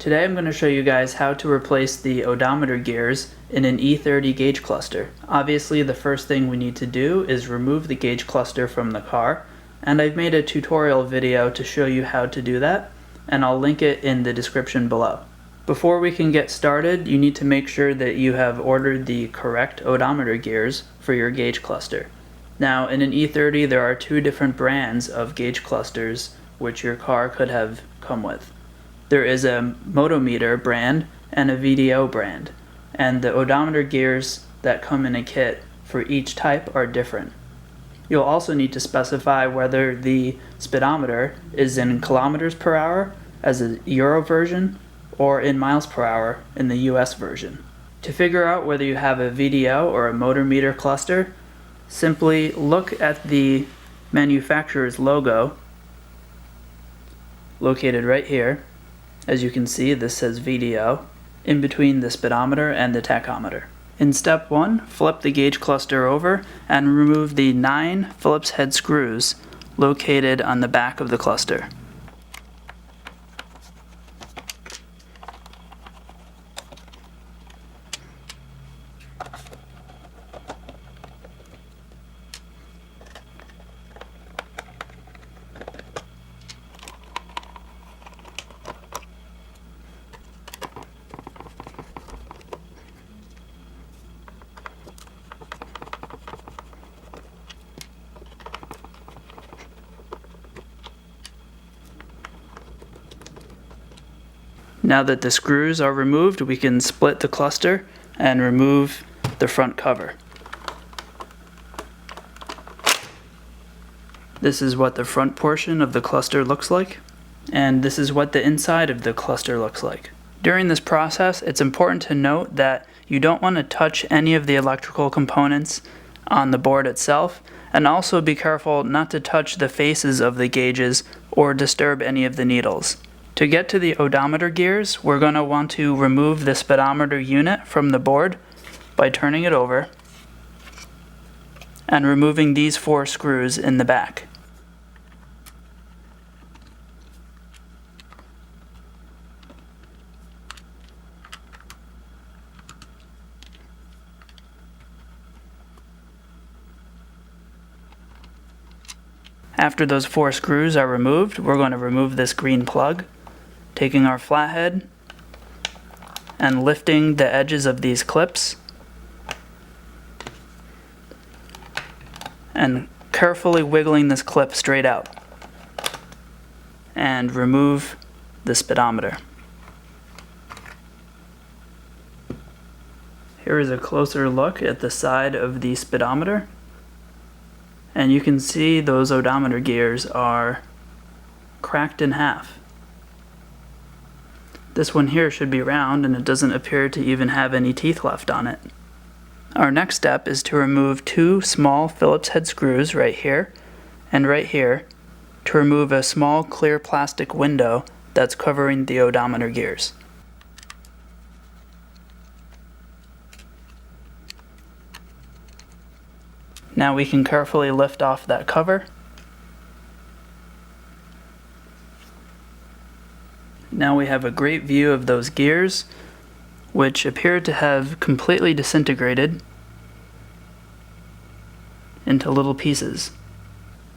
Today I'm going to show you guys how to replace the odometer gears in an E30 gauge cluster. Obviously the first thing we need to do is remove the gauge cluster from the car, and I've made a tutorial video to show you how to do that, and I'll link it in the description below. Before we can get started, you need to make sure that you have ordered the correct odometer gears for your gauge cluster. Now in an E30 there are two different brands of gauge clusters which your car could have come with. There is a Motometer brand and a VDO brand, and the odometer gears that come in a kit for each type are different. You'll also need to specify whether the speedometer is in kilometers per hour as a Euro version or in miles per hour in the US version. To figure out whether you have a VDO or a Motometer cluster, simply look at the manufacturer's logo located right here. As you can see, this says VDO in between the speedometer and the tachometer. In step 1, flip the gauge cluster over and remove the 9 Phillips head screws located on the back of the cluster. Now that the screws are removed, we can split the cluster and remove the front cover. This is what the front portion of the cluster looks like, and this is what the inside of the cluster looks like. During this process, it's important to note that you don't want to touch any of the electrical components on the board itself, and also be careful not to touch the faces of the gauges or disturb any of the needles. To get to the odometer gears, we're going to want to remove the speedometer unit from the board by turning it over and removing these 4 screws in the back. After those 4 screws are removed, we're going to remove this green plug, taking our flathead and lifting the edges of these clips and carefully wiggling this clip straight out and remove the speedometer. Here is a closer look at the side of the speedometer, and you can see those odometer gears are cracked in half. This one here should be round, and it doesn't appear to even have any teeth left on it. Our next step is to remove 2 small Phillips head screws right here and right here to remove a small clear plastic window that's covering the odometer gears. Now we can carefully lift off that cover. Now we have a great view of those gears, which appear to have completely disintegrated into little pieces.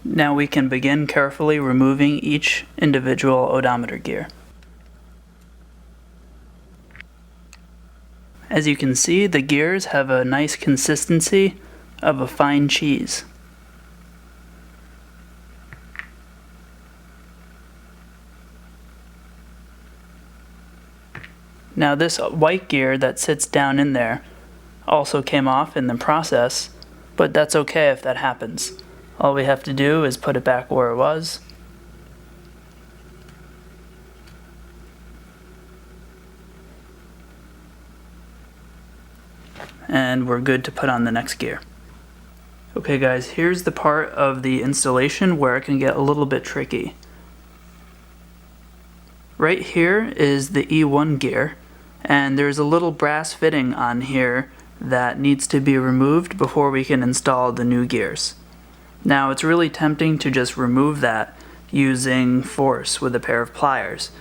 Now we can begin carefully removing each individual odometer gear. As you can see, the gears have a nice consistency of a fine cheese. Now this white gear that sits down in there also came off in the process, but that's okay if that happens. All we have to do is put it back where it was. And we're good to put on the next gear. Okay guys, here's the part of the installation where it can get a little bit tricky. Right here is the E1 gear, and there's a little brass fitting on here that needs to be removed before we can install the new gears. Now it's really tempting to just remove that using force with a pair of pliers,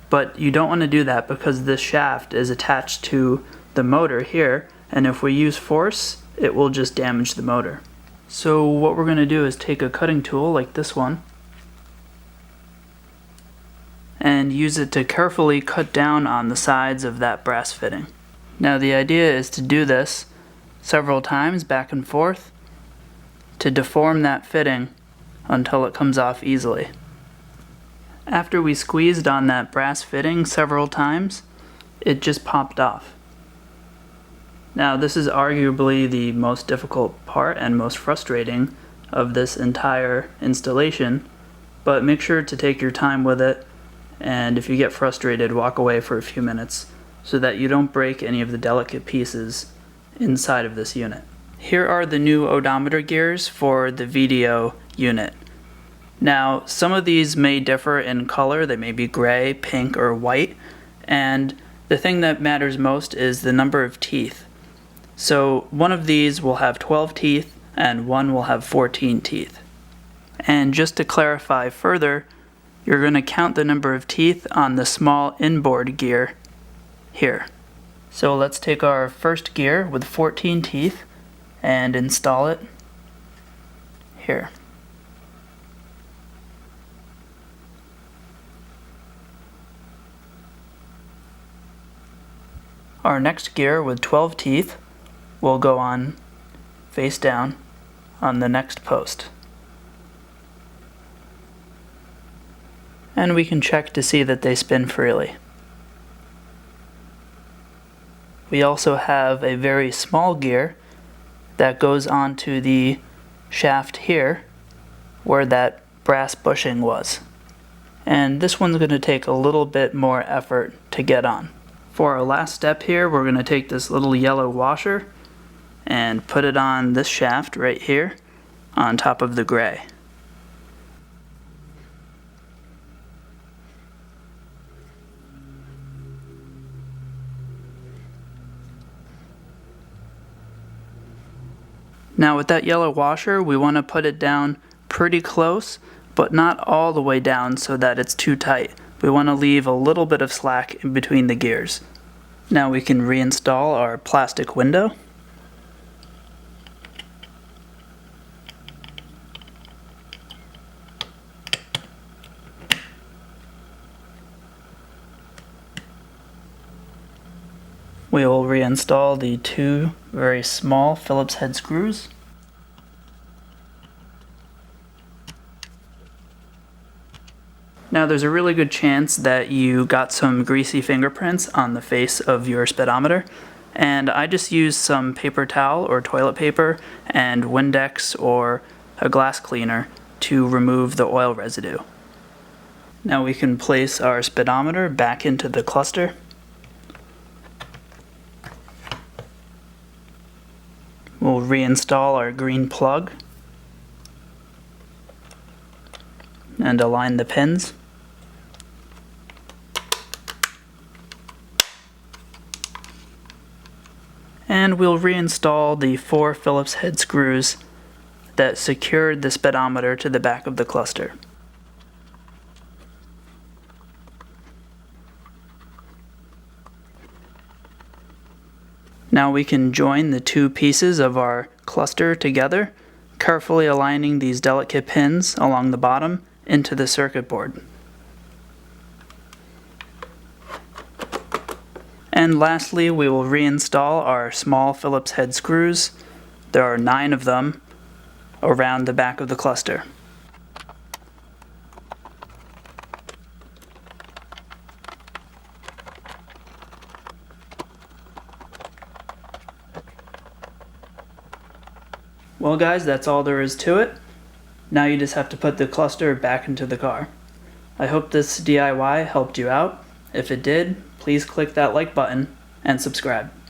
But you don't want to do that because this shaft is attached to the motor here, and if we use force, it will just damage the motor. So what we're going to do is take a cutting tool like this one and use it to carefully cut down on the sides of that brass fitting. Now the idea is to do this several times back and forth to deform that fitting until it comes off easily. After we squeezed on that brass fitting several times, it just popped off. Now this is arguably the most difficult part and most frustrating of this entire installation, but make sure to take your time with it, and if you get frustrated, walk away for a few minutes so that you don't break any of the delicate pieces inside of this unit. Here are the new odometer gears for the VDO unit. Now some of these may differ in color, they may be gray, pink, or white, and the thing that matters most is the number of teeth. So one of these will have 12 teeth and one will have 14 teeth. And just to clarify further, you're going to count the number of teeth on the small inboard gear here. So let's take our first gear with 14 teeth and install it here. Our next gear with 12 teeth will go on face down on the next post. And we can check to see that they spin freely. We also have a very small gear that goes onto the shaft here where that brass bushing was. And this one's going to take a little bit more effort to get on. For our last step here, we're going to take this little yellow washer and put it on this shaft right here on top of the gray. Now with that yellow washer, we want to put it down pretty close, but not all the way down so that it's too tight. We want to leave a little bit of slack in between the gears. Now we can reinstall our plastic window. We will reinstall the two very small Phillips head screws. Now there's a really good chance that you got some greasy fingerprints on the face of your speedometer, and I just used some paper towel or toilet paper and Windex or a glass cleaner to remove the oil residue. Now we can place our speedometer back into the cluster. We'll reinstall our green plug and align the pins. And we'll reinstall the 4 Phillips head screws that secured the speedometer to the back of the cluster. Now we can join the two pieces of our cluster together, carefully aligning these delicate pins along the bottom into the circuit board. And lastly, we will reinstall our small Phillips head screws. There are 9 of them around the back of the cluster. Well guys, that's all there is to it. Now you just have to put the cluster back into the car. I hope this DIY helped you out. If it did, please click that like button and subscribe.